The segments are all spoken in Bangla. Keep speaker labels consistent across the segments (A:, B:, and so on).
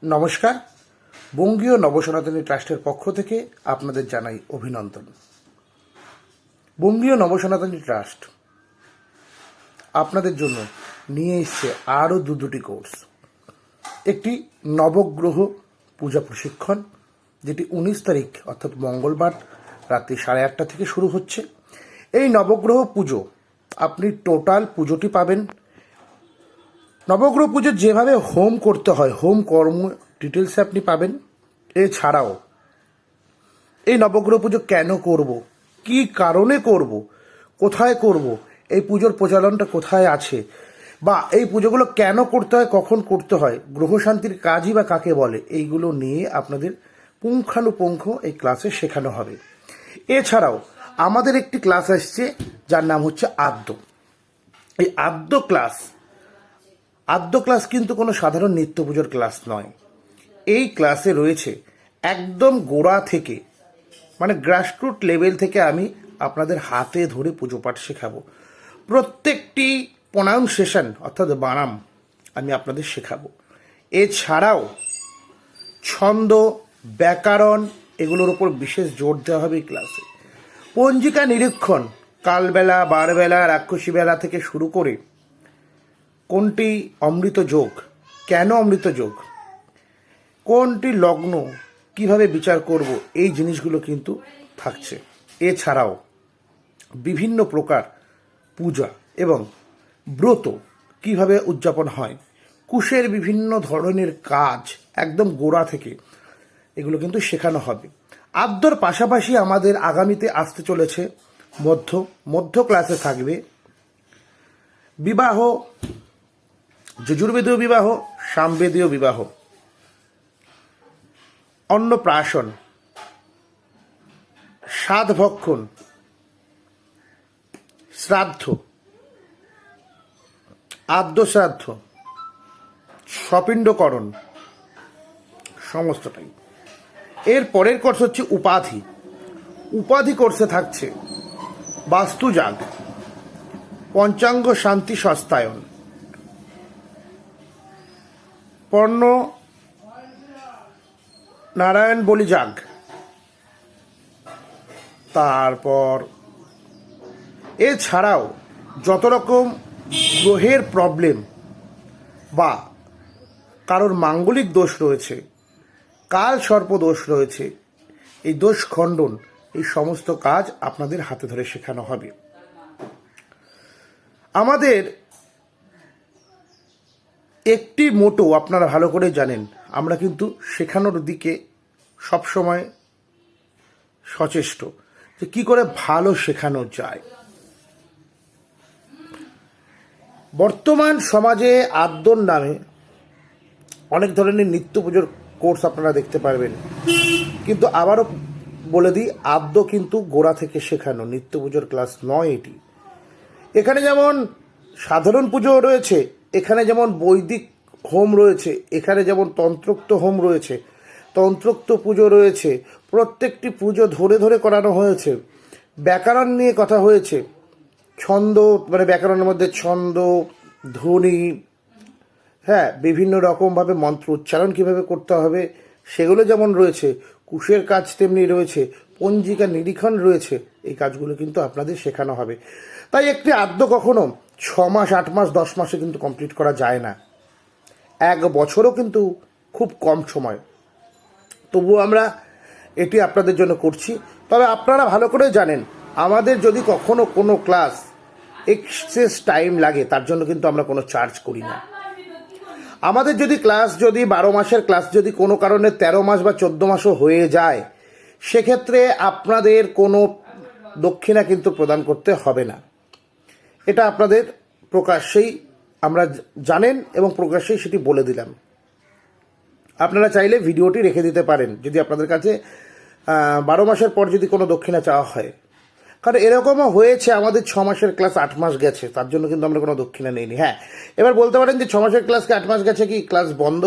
A: নমস্কার। বঙ্গীয় নবসনাতনী ট্রাস্টের পক্ষ থেকে আপনাদের জানাই অভিনন্দন। বঙ্গীয় নবসনাতনী ট্রাস্ট আপনাদের জন্য নিয়ে এসছে আরও দুটি কোর্স। একটি নবগ্রহ পূজা প্রশিক্ষণ, যেটি 19 তারিখ অর্থাৎ মঙ্গলবার রাত্রি 8:30 থেকে শুরু হচ্ছে। এই নবগ্রহ পুজো আপনি টোটাল পুজোটি পাবেন। নবগ্রহ পুজো যেভাবে হোম করতে হয়, হোম কর্ম ডিটেলসে আপনি পাবেন। এছাড়াও এই নবগ্রহ পুজো কেন করব, কি কারণে করব, কোথায় করব, এই পুজোর প্রচলনটা কোথায় আছে, বা এই পুজোগুলো কেন করতে হয়, কখন করতে হয়, গ্রহ শান্তির কাজই বা কাকে বলে, এইগুলো নিয়ে আপনাদের পুঙ্খানুপুঙ্খ এই ক্লাসে শেখানো হবে। এছাড়াও আমাদের একটি ক্লাস আসছে যার নাম হচ্ছে আদ্য। এই আদ্য ক্লাস কিন্তু কোনো সাধারণ নিত্য পুজোর ক্লাস নয়। এই ক্লাসে রয়েছে একদম গোড়া থেকে, মানে গ্রাসরুট লেভেল থেকে আমি আপনাদের হাতে ধরে পুজো পাঠ শেখাবো। প্রত্যেকটি প্রনাউন্সিয়েশন অর্থাৎ বানাম আমি আপনাদের শেখাবো। এছাড়াও ছন্দ, ব্যাকরণ, এগুলোর উপর বিশেষ জোর দেওয়া হবে এই ক্লাসে। পঞ্জিকা নিরীক্ষণ, কালবেলা, বারবেলা, রাক্ষসী বেলা থেকে শুরু করে কোনটি অমৃত যোগ, কেন অমৃত যোগ, কোনটি লগ্ন, কিভাবে বিচার করব, এই জিনিসগুলো কিন্তু থাকছে। এছাড়াও বিভিন্ন প্রকার পূজা এবং ব্রত কিভাবে উদযাপন হয়, কুশের বিভিন্ন ধরনের কাজ একদম গোড়া থেকে এগুলো কিন্তু শেখানো হবে। আদ্যর পাশাপাশি আমাদের আগামীতে আসতে চলেছে মধ্য ক্লাসে থাকবে বিবাহ, যজুর্বেদীয় বিবাহ, সামবেদীয় বিবাহ, অন্নপ্রাশন, সাধভক্ষণ, শ্রাদ্ধ, আদ্য শ্রাদ্ধ, সপিণ্ডকরণ, সমস্তটাই। এর পরের কোর্স হচ্ছে উপাধি কোর্সে থাকছে বাস্তুযাগ, পঞ্চাঙ্গ শান্তি সস্তায়ন, পর্ণ নারায়ণ বলি যাগ, তারপর এছাড়াও যত রকম গ্রহের প্রবলেম বা কারোর মাঙ্গলিক দোষ রয়েছে, কাল সর্প দোষ রয়েছে, এই দোষ খণ্ডন, এই সমস্ত কাজ আপনাদের হাতে ধরে শেখানো হবে। আমাদের একটি মোটো আপনারা ভালো করে জানেন, আমরা কিন্তু শেখানোর দিকে সবসময় সচেষ্ট যে কী করে ভালো শেখানো যায়। বর্তমান সমাজে আদ্যর নামে অনেক ধরনের নিত্য পুজোর কোর্স আপনারা দেখতে পারবেন, কিন্তু আবারও বলে দিই, আদ্য কিন্তু গোড়া থেকে শেখানো, নিত্য পুজোর ক্লাস নয় এটি। এখানে যেমন সাধারণ পুজো রয়েছে, এখানে যেমন বৈদিক হোম রয়েছে, এখানে যেমন তন্ত্রোক্ত হোম রয়েছে, তন্ত্রোক্ত পুজো রয়েছে, প্রত্যেকটি পুজো ধরে ধরে করানো হয়েছে। ব্যাকরণ নিয়ে কথা হয়েছে, ছন্দ, মানে ব্যাকরণের মধ্যে ছন্দ, ধ্বনি, হ্যাঁ, বিভিন্ন রকমভাবে মন্ত্র উচ্চারণ কীভাবে করতে হবে সেগুলো যেমন রয়েছে, কুশের কাজ তেমনি রয়েছে, পঞ্জিকা নিরীক্ষণ রয়েছে, এই কাজগুলো কিন্তু আপনাদের শেখানো হবে। তাই একটি আদ্য কখনো 6 মাস, 8 মাস, 10 মাসে কিন্তু কমপ্লিট করা যায় না, 1 বছরও কিন্তু খুব কম সময়। তবুও আমরা এটি আপনাদের জন্য করছি। তবে আপনারা ভালো করে জানেন, আমাদের যদি কখনো কোনো ক্লাস এক্সেস টাইম লাগে, তার জন্য কিন্তু আমরা কোনো চার্জ করি না। আমাদের যদি ক্লাস, যদি 12 মাসের ক্লাস যদি কোনো কারণে 13 মাস বা 14 মাসও হয়ে যায়, সেক্ষেত্রে আপনাদের কোনো দক্ষিণা কিন্তু প্রদান করতে হবে না। এটা আপনাদের প্রকাশ্যেই আমরা জানেন এবং প্রকাশ্যেই সেটি বলে দিলাম। আপনারা চাইলে ভিডিওটি রেখে দিতে পারেন যদি আপনাদের কাছে 12 মাসের পর যদি কোনো দক্ষিণা চাওয়া হয়। কারণ এরকমও হয়েছে, আমাদের 6 মাসের ক্লাস 8 মাস গেছে, তার জন্য কিন্তু আমরা কোনো দক্ষিণা নিইনি। হ্যাঁ, এবার বলতে পারেন যে 6 মাসের ক্লাসকে 8 মাস গেছে, কি ক্লাস বন্ধ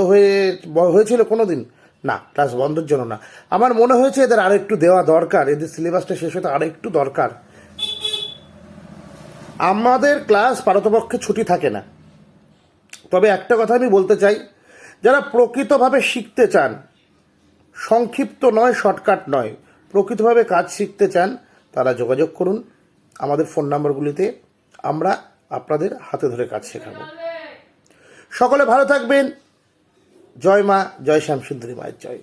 A: হয়েছিল কোনো দিন? না, ক্লাস বন্ধের জন্য না। আমার মনে হয়েছে এদের আরও একটু দেওয়া দরকার, এদের সিলেবাসটা শেষ হতে আরও একটু দরকার। আমাদের ক্লাস পারতপক্ষে ছুটি থাকে না। তবে একটা কথা আমি বলতে চাই যারা প্রকৃতভাবে শিখতে চান, সংক্ষিপ্ত নয়, শর্টকাট নয়, প্রকৃতভাবে কাজ শিখতে চান, তারা যোগাযোগ করুন আমাদের ফোন নাম্বারগুলিতে। আমরা আপনাদের হাতে ধরে কাজ শেখাবো। সকলে ভালো থাকবেন। জয় মা, জয় শ্যামসুন্দরী মায়ের জয়।